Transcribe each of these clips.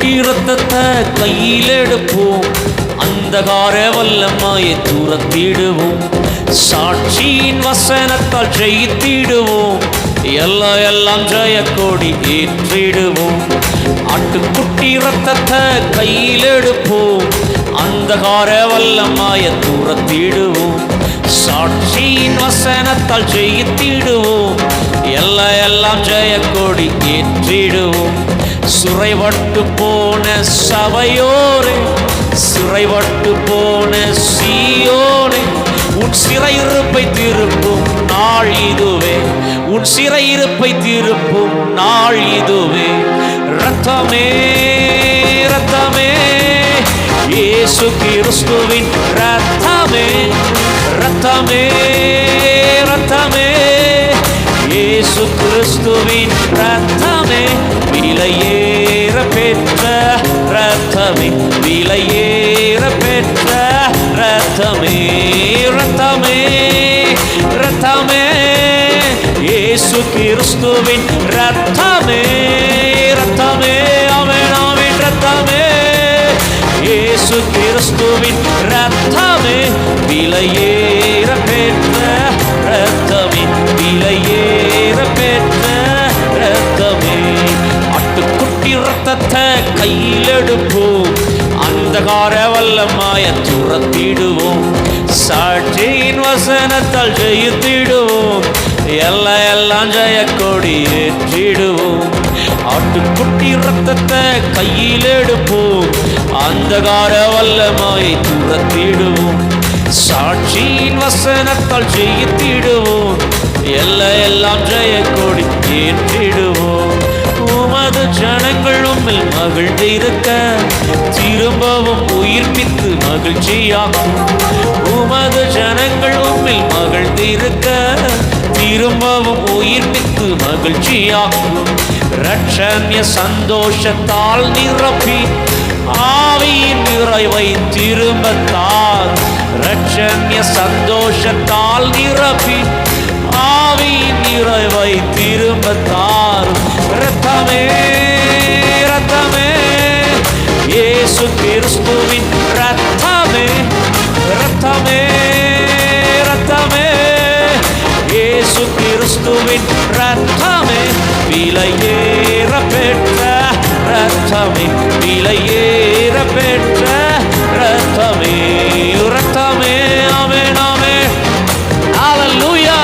குட்டி ரத்தத்தை கையில் எடுப்போம், அந்தகார வல்லமையை துரத்திடுவோம், சாட்சியின் வசனத்தால் ஜெயித்திடுவோம், எல்லாம் ஜெயக்கொடி ஏற்றிடுவோம். ஆட்டுக்குட்டி ரத்தத்தை கையில் எடுப்போம், அந்தகார வல்லமையை துரத்திடுவோம், சாட்சியின் வசனத்தால் ஜெயித்திடுவோம், எல்லாம் ஜெயக்கொடி ஏற்றிடுவோம். சிறைப்பட்டு போன சபையோரே, சிறைப்பட்டு போன சீயோனே, உன் சிறையிருப்பை திருப்பும் நாள் இதுவே, உன் சிறையிருப்பை திருப்பும் நாள் இதுவே. ரத்தமே ரத்தமே இயேசு கிறிஸ்துவின் ரத்தமே, ரத்தமே ரத்தமே இயேசு கிறிஸ்துவின் ரத்தமே, விலையேற பெற்ற ரத்தமே, விலையேற பெற்ற ரத்தமே. ரத்தமே ரத்தமே இயேசு கிறிஸ்துவின் ரத்தமே, ரத்தமே ஆமென் ஆமென். ரத்தமே இயேசு கிறிஸ்துவின் ரத்தமே, விலையேற பெற்ற ரத்தமே, விலையேற பெற்ற ரத்தமே. ஆட்டுக்குட்டி ரத்தத்தை கையில் எடுப்போம், அந்தகார வல்லமையை துரத்திடுவோம், சாட்சியின் வசனத்தால் ஜெயித்திடுவோம், எல்லாம் ஜெயக்கொடி ஏற்றிடுவோம். ஆட்டுக்குட்டி ரத்தத்தை கையில் எடுப்போம், அந்தகார வல்லமையை துரத்திடுவோம், சாட்சியின் வசனத்தால் ஜெயித்திடுவோம், எல்லாம் ஜெயக்கொடி ஏற்றிடுவோம். உமது ஜனங்கள் உம்மில் மகிழ்ந்திருக்க திரும்பவும் உயிர்ப்பித்து மகிழ்ச்சியாக்கும், உமது ஜனங்கள் உம்மில் மகிழ்ந்திருக்க திரும்பவும் உயிர்ப்பித்து மகிழ்ச்சியாக்கும். இரட்சண்ய சந்தோஷத்தால் நிரப்பி ஆவியின் நிறைவை திரும்பத்தார், இரட்சண்ய சந்தோஷத்தால் நிரப்பி ஆவியின் நிறைவை திரும்பத்தார். ரத்தமே ரத்தமே இயேசு கிறிஸ்துவின் ரத்தமே, ரத்தமே ரத்தமே இயேசு கிறிஸ்துவின் ரத்தமே, விலையேற பெற்ற ரத்தமே, விலையேற பெற்ற ரத்தமே. ரத்தமே ஆமென் ஆமென் ஹல்லேலூயா.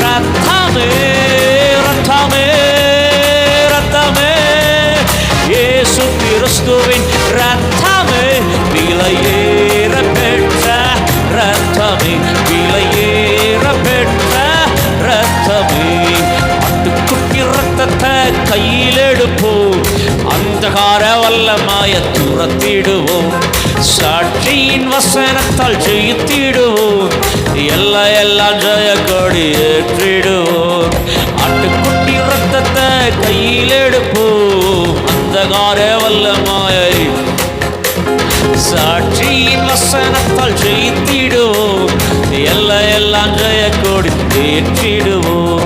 ரத்தமே ரத்தமே ரத்தமே இயேசு கிறிஸ்துவின் ரத்தமே, விலையேற பெற்ற ரத்தமே, விலையேற பெற்ற ரத்தமே. ஆட்டுக்குட்டி ரத்தத்தை கையில் எடுப்போம், அந்தகார வல்லமையை துரத்திடுவோம், சாட்சியின் வசனத்தால் ஜெயித்திடுவோம், எல்லாம் ஜெயக்கொடி ஏற்றிடுவோம். ஆட்டுக்குட்டி ரத்தத்தை கையில் எடுப்போம், அந்தகார வல்லமையை சாட்சியின் வசனத்தால் ஜெயித்திடுவோம், எல்லாம் ஜெயக்கொடி ஏற்றிடுவோம்.